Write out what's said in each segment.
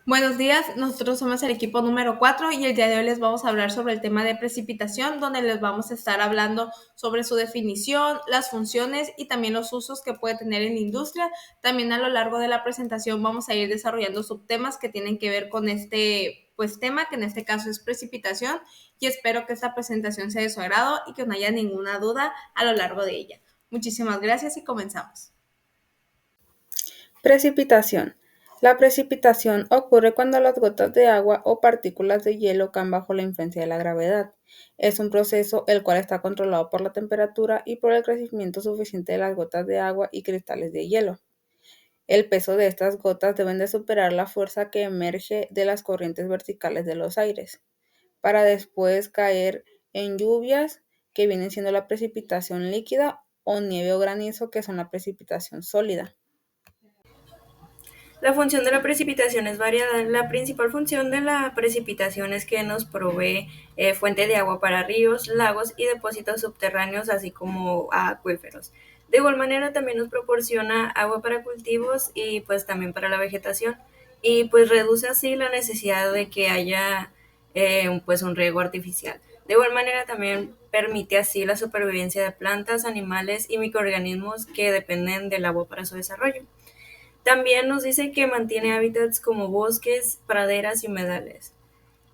Buenos días, nosotros somos el equipo número 4 y el día de hoy les vamos a hablar sobre el tema de precipitación, donde les vamos a estar hablando sobre su definición, las funciones y también los usos que puede tener en la industria. También a lo largo de la presentación vamos a ir desarrollando subtemas que tienen que ver con este tema, que en este caso es precipitación, y espero que esta presentación sea de su agrado y que no haya ninguna duda a lo largo de ella. Muchísimas gracias y comenzamos. Precipitación. La precipitación ocurre cuando las gotas de agua o partículas de hielo caen bajo la influencia de la gravedad. Es un proceso el cual está controlado por la temperatura y por el crecimiento suficiente de las gotas de agua y cristales de hielo. El peso de estas gotas deben de superar la fuerza que emerge de las corrientes verticales de los aires, para después caer en lluvias, que vienen siendo la precipitación líquida, o nieve o granizo, que son la precipitación sólida. La función de la precipitación es variada. La principal función de la precipitación es que nos provee fuente de agua para ríos, lagos y depósitos subterráneos, así como acuíferos. De igual manera también nos proporciona agua para cultivos y pues también para la vegetación, y pues reduce así la necesidad de que haya pues un riego artificial. De igual manera también permite así la supervivencia de plantas, animales y microorganismos que dependen del agua para su desarrollo. También nos dice que mantiene hábitats como bosques, praderas y humedales.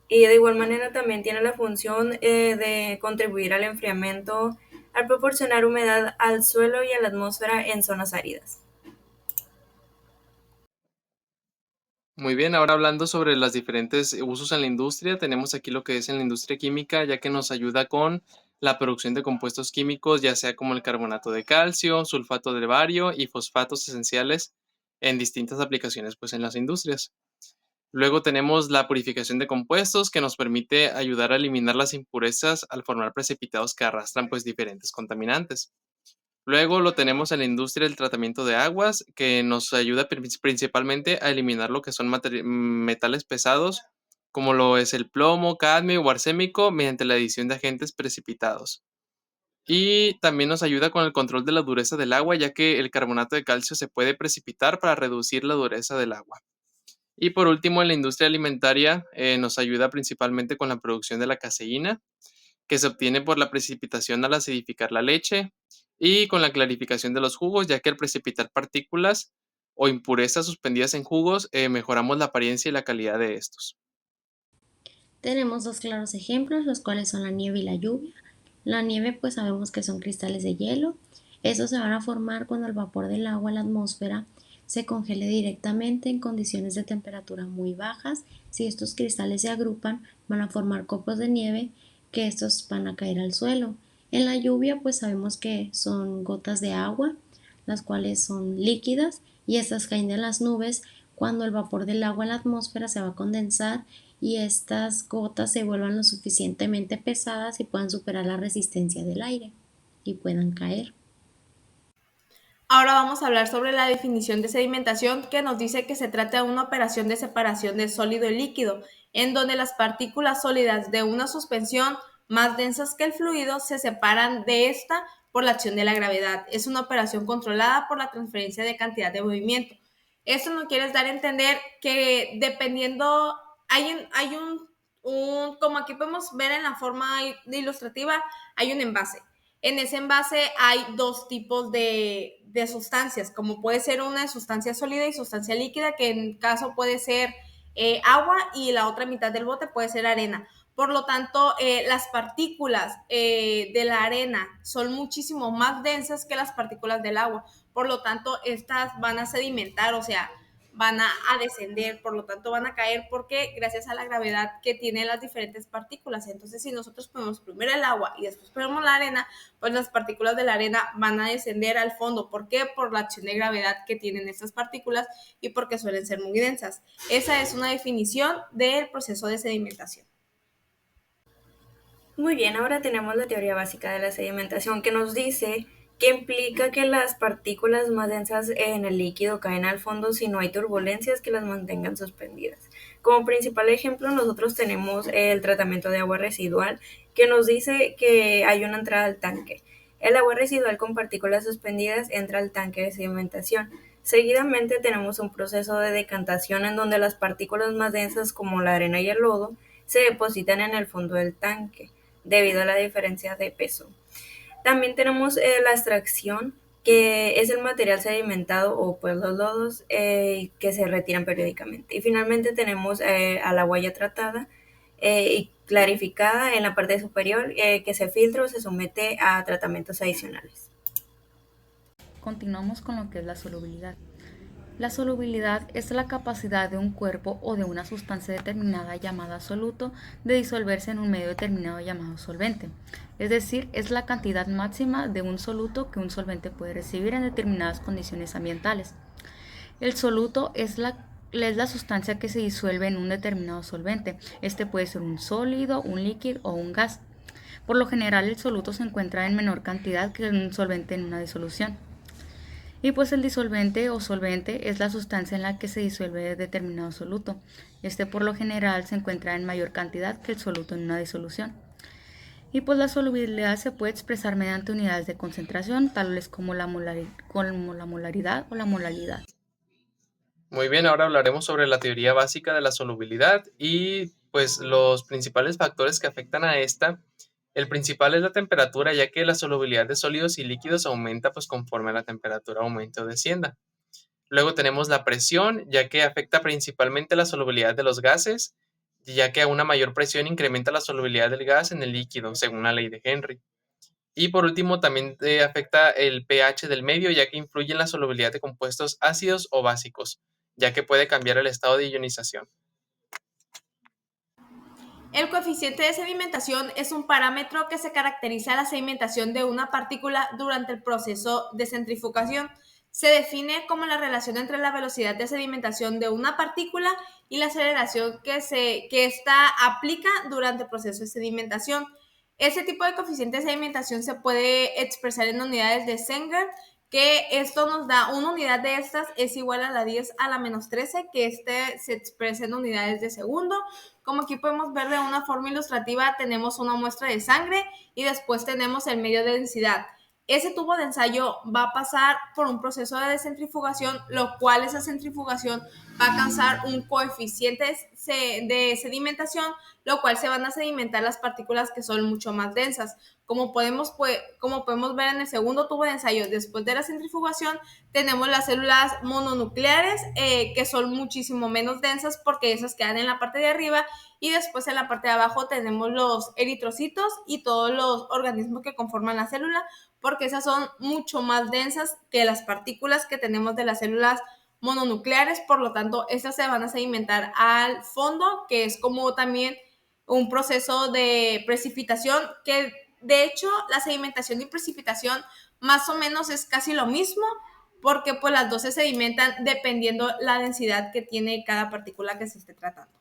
Y de igual manera también tiene la función de contribuir al enfriamiento al proporcionar humedad al suelo y a la atmósfera en zonas áridas. Muy bien, ahora hablando sobre los diferentes usos en la industria, tenemos aquí lo que es en la industria química, ya que nos ayuda con la producción de compuestos químicos, ya sea como el carbonato de calcio, sulfato de bario y fosfatos esenciales en distintas aplicaciones pues en las industrias. Luego tenemos la purificación de compuestos, que nos permite ayudar a eliminar las impurezas al formar precipitados que arrastran pues diferentes contaminantes. Luego lo tenemos en la industria del tratamiento de aguas, que nos ayuda principalmente a eliminar lo que son metales pesados, como lo es el plomo, cadmio o arsénico, mediante la adición de agentes precipitados. Y también nos ayuda con el control de la dureza del agua, ya que el carbonato de calcio se puede precipitar para reducir la dureza del agua. Y por último, en la industria alimentaria nos ayuda principalmente con la producción de la caseína, que se obtiene por la precipitación al acidificar la leche, y con la clarificación de los jugos, ya que al precipitar partículas o impurezas suspendidas en jugos, mejoramos la apariencia y la calidad de estos. Tenemos dos claros ejemplos, los cuales son la nieve y la lluvia. La nieve pues sabemos que son cristales de hielo. Estos se van a formar cuando el vapor del agua en la atmósfera se congele directamente en condiciones de temperatura muy bajas. Si estos cristales se agrupan, van a formar copos de nieve, que estos van a caer al suelo. En la lluvia pues sabemos que son gotas de agua, las cuales son líquidas, y estas caen de las nubes cuando el vapor del agua en la atmósfera se va a condensar y estas gotas se vuelvan lo suficientemente pesadas y puedan superar la resistencia del aire y puedan caer. Ahora vamos a hablar sobre la definición de sedimentación, que nos dice que se trata de una operación de separación de sólido y líquido, en donde las partículas sólidas de una suspensión más densas que el fluido se separan de esta por la acción de la gravedad. Es una operación controlada por la transferencia de cantidad de movimiento. Esto nos quiere dar a entender que dependiendo, como aquí podemos ver en la forma ilustrativa, hay un envase. En ese envase hay dos tipos de sustancias, como puede ser una sustancia sólida y sustancia líquida, que en caso puede ser agua, y la otra mitad del bote puede ser arena. Por lo tanto, las partículas de la arena son muchísimo más densas que las partículas del agua. Por lo tanto, estas van a sedimentar, o sea, van a descender, por lo tanto van a caer, porque gracias a la gravedad que tienen las diferentes partículas. Entonces, si nosotros ponemos primero el agua y después ponemos la arena, pues las partículas de la arena van a descender al fondo. ¿Por qué? Por la acción de gravedad que tienen estas partículas y porque suelen ser muy densas. Esa es una definición del proceso de sedimentación. Muy bien, ahora tenemos la teoría básica de la sedimentación, que nos dice que implica que las partículas más densas en el líquido caen al fondo si no hay turbulencias que las mantengan suspendidas. Como principal ejemplo, nosotros tenemos el tratamiento de agua residual, que nos dice que hay una entrada al tanque. El agua residual con partículas suspendidas entra al tanque de sedimentación. Seguidamente tenemos un proceso de decantación en donde las partículas más densas como la arena y el lodo se depositan en el fondo del tanque debido a la diferencia de peso. También tenemos la extracción, que es el material sedimentado o pues los lodos que se retiran periódicamente. Y finalmente tenemos a la huella tratada y clarificada en la parte superior que se filtra o se somete a tratamientos adicionales. Continuamos con lo que es la solubilidad. La solubilidad es la capacidad de un cuerpo o de una sustancia determinada llamada soluto de disolverse en un medio determinado llamado solvente. Es decir, es la cantidad máxima de un soluto que un solvente puede recibir en determinadas condiciones ambientales. El soluto es la sustancia que se disuelve en un determinado solvente. Este puede ser un sólido, un líquido o un gas. Por lo general, el soluto se encuentra en menor cantidad que un solvente en una disolución. Y pues el disolvente o solvente es la sustancia en la que se disuelve determinado soluto. Este por lo general se encuentra en mayor cantidad que el soluto en una disolución. Y pues la solubilidad se puede expresar mediante unidades de concentración, tales como la molaridad o la molalidad. Muy bien, ahora hablaremos sobre la teoría básica de la solubilidad y pues los principales factores que afectan a esta. El principal es la temperatura, ya que la solubilidad de sólidos y líquidos aumenta pues conforme la temperatura aumente o descienda. Luego tenemos la presión, ya que afecta principalmente la solubilidad de los gases, ya que a una mayor presión incrementa la solubilidad del gas en el líquido, según la ley de Henry. Y por último, también afecta el pH del medio, ya que influye en la solubilidad de compuestos ácidos o básicos, ya que puede cambiar el estado de ionización. El coeficiente de sedimentación es un parámetro que se caracteriza la sedimentación de una partícula durante el proceso de centrifugación. Se define como la relación entre la velocidad de sedimentación de una partícula y la aceleración que ésta aplica durante el proceso de sedimentación. Ese tipo de coeficiente de sedimentación se puede expresar en unidades de Sanger, que esto nos da una unidad de estas es igual a la 10 a la menos 13, que se expresa en unidades de segundo. Como aquí podemos ver de una forma ilustrativa, tenemos una muestra de sangre y después tenemos el medio de densidad. Ese tubo de ensayo va a pasar por un proceso de descentrifugación, lo cual esa centrifugación va a alcanzar un coeficiente de sedimentación, lo cual se van a sedimentar las partículas que son mucho más densas. Como podemos ver en el segundo tubo de ensayo, después de la centrifugación, tenemos las células mononucleares, que son muchísimo menos densas porque esas quedan en la parte de arriba, y después en la parte de abajo tenemos los eritrocitos y todos los organismos que conforman la célula, porque esas son mucho más densas que las partículas que tenemos de las células mononucleares. Por lo tanto, estas se van a sedimentar al fondo, que es como también un proceso de precipitación, que de hecho la sedimentación y precipitación más o menos es casi lo mismo, porque pues las dos se sedimentan dependiendo la densidad que tiene cada partícula que se esté tratando.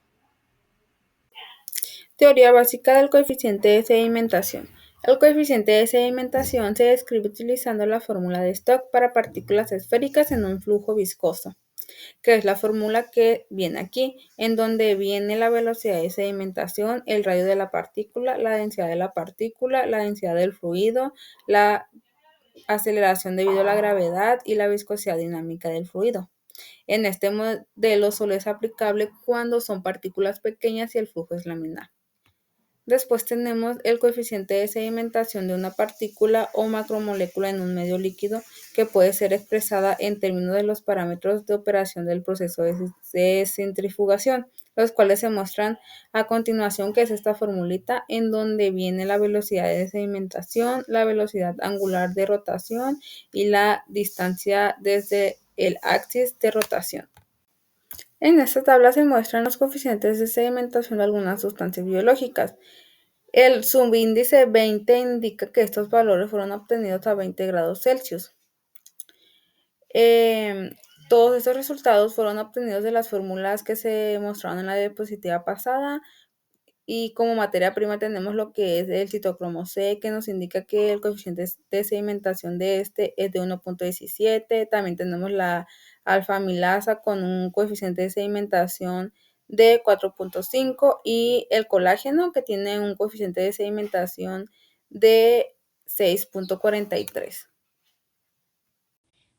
Teoría básica del coeficiente de sedimentación. El coeficiente de sedimentación se describe utilizando la fórmula de Stokes para partículas esféricas en un flujo viscoso, que es la fórmula que viene aquí, en donde viene la velocidad de sedimentación, el radio de la partícula, la densidad de la partícula, la densidad del fluido, la aceleración debido a la gravedad y la viscosidad dinámica del fluido. En este modelo solo es aplicable cuando son partículas pequeñas y el flujo es laminar. Después tenemos el coeficiente de sedimentación de una partícula o macromolécula en un medio líquido, que puede ser expresada en términos de los parámetros de operación del proceso de centrifugación, los cuales se muestran a continuación, que es esta formulita en donde viene la velocidad de sedimentación, la velocidad angular de rotación y la distancia desde el axis de rotación. En esta tabla se muestran los coeficientes de sedimentación de algunas sustancias biológicas. El subíndice 20 indica que estos valores fueron obtenidos a 20 grados Celsius. Todos estos resultados fueron obtenidos de las fórmulas que se mostraron en la diapositiva pasada. Y como materia prima tenemos lo que es el citocromo C, que nos indica que el coeficiente de sedimentación de este es de 1.17. También tenemos la alfa-amilasa con un coeficiente de sedimentación de 4.5 y el colágeno, que tiene un coeficiente de sedimentación de 6.43.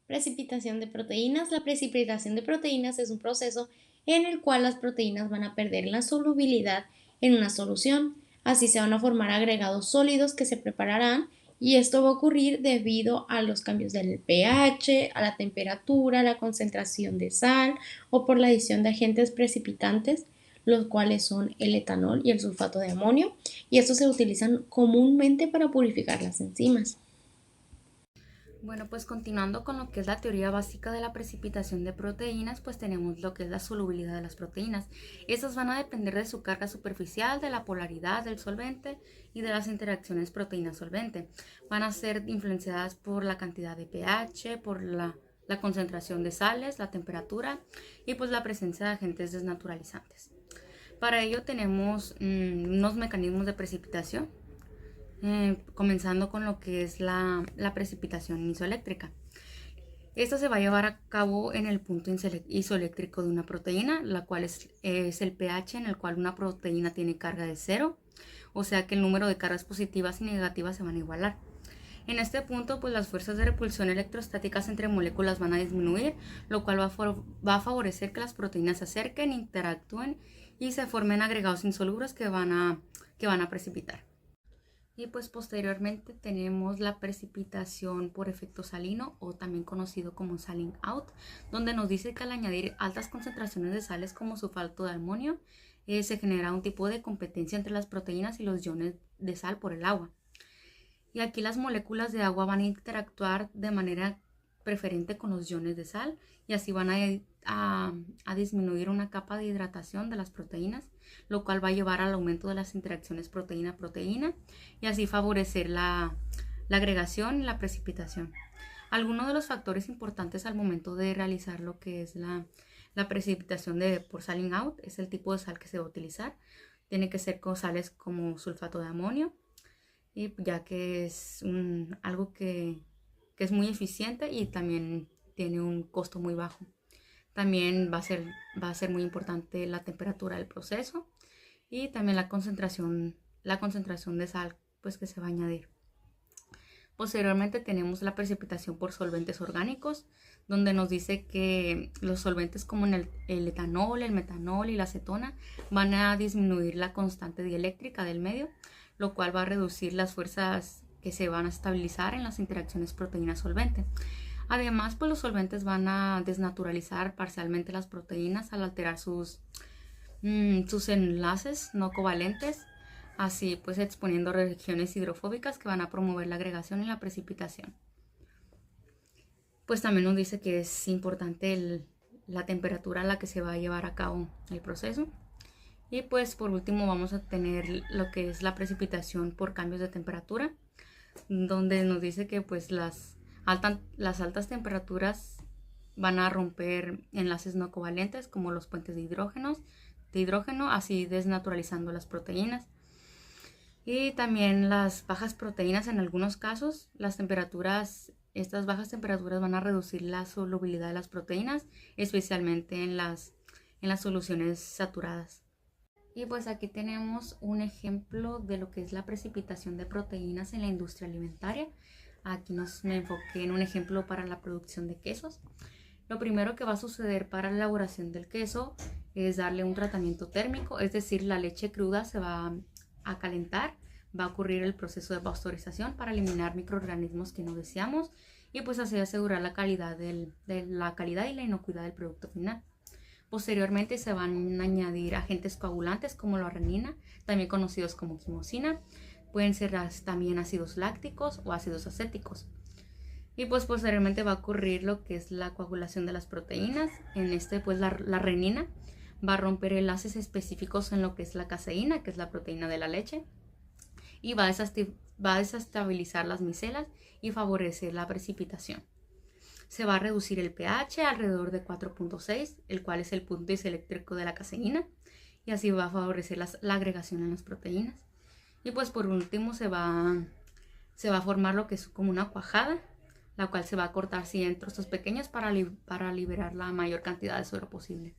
Precipitación de proteínas. La precipitación de proteínas es un proceso en el cual las proteínas van a perder la solubilidad en una solución. Así se van a formar agregados sólidos que se prepararán y esto va a ocurrir debido a los cambios del pH, a la temperatura, a la concentración de sal o por la adición de agentes precipitantes, los cuales son el etanol y el sulfato de amonio, y estos se utilizan comúnmente para purificar las enzimas. Bueno, pues continuando con lo que es la teoría básica de la precipitación de proteínas, pues tenemos lo que es la solubilidad de las proteínas. Estas van a depender de su carga superficial, de la polaridad del solvente y de las interacciones proteína-solvente. Van a ser influenciadas por la cantidad de pH, por la concentración de sales, la temperatura y pues la presencia de agentes desnaturalizantes. Para ello tenemos unos mecanismos de precipitación. Comenzando con lo que es la precipitación isoeléctrica. Esto se va a llevar a cabo en el punto isoeléctrico de una proteína, la cual es el pH en el cual una proteína tiene carga de 0, o sea que el número de cargas positivas y negativas se van a igualar. En este punto, pues las fuerzas de repulsión electrostáticas entre moléculas van a disminuir, lo cual va a favorecer que las proteínas se acerquen, interactúen y se formen agregados insolubles que van a precipitar. Y pues posteriormente tenemos la precipitación por efecto salino o también conocido como saline out, donde nos dice que al añadir altas concentraciones de sales como sulfato de amonio, se genera un tipo de competencia entre las proteínas y los iones de sal por el agua. Y aquí las moléculas de agua van a interactuar de manera preferente con los iones de sal y así van a disminuir una capa de hidratación de las proteínas, lo cual va a llevar al aumento de las interacciones proteína-proteína y así favorecer la agregación y la precipitación. Algunos de los factores importantes al momento de realizar lo que es la precipitación por saline out es el tipo de sal que se va a utilizar. Tiene que ser con sales como sulfato de amonio, y ya que es algo que es muy eficiente y también tiene un costo muy bajo. También va a ser muy importante la temperatura del proceso y también la concentración de sal pues, que se va a añadir. Posteriormente tenemos la precipitación por solventes orgánicos, donde nos dice que los solventes como el etanol, el metanol y la acetona van a disminuir la constante dieléctrica del medio, lo cual va a reducir las fuerzas que se van a estabilizar en las interacciones proteína-solvente. Además, pues los solventes van a desnaturalizar parcialmente las proteínas al alterar sus enlaces no covalentes, así pues exponiendo reacciones hidrofóbicas que van a promover la agregación y la precipitación. Pues también nos dice que es importante la temperatura a la que se va a llevar a cabo el proceso. Y pues por último vamos a tener lo que es la precipitación por cambios de temperatura, donde nos dice que pues las altas temperaturas van a romper enlaces no covalentes como los puentes de hidrógeno, así desnaturalizando las proteínas. Y también las bajas proteínas en algunos casos, estas bajas temperaturas van a reducir la solubilidad de las proteínas, especialmente en las soluciones saturadas. Y pues aquí tenemos un ejemplo de lo que es la precipitación de proteínas en la industria alimentaria. Aquí me enfoqué en un ejemplo para la producción de quesos. Lo primero que va a suceder para la elaboración del queso es darle un tratamiento térmico, es decir, la leche cruda se va a calentar, va a ocurrir el proceso de pasteurización para eliminar microorganismos que no deseamos y pues así asegurar la calidad y la inocuidad del producto final. Posteriormente se van a añadir agentes coagulantes como la renina, también conocidos como quimosina. Pueden ser también ácidos lácticos o ácidos acéticos. Y pues posteriormente va a ocurrir lo que es la coagulación de las proteínas. En pues la renina va a romper enlaces específicos en lo que es la caseína, que es la proteína de la leche. Y va a desestabilizar las micelas y favorecer la precipitación. Se va a reducir el pH alrededor de 4.6, el cual es el punto isoeléctrico de la caseína, y así va a favorecer la agregación en las proteínas. Y pues por último se va a formar lo que es como una cuajada, la cual se va a cortar así en trozos pequeños para liberar la mayor cantidad de suero posible.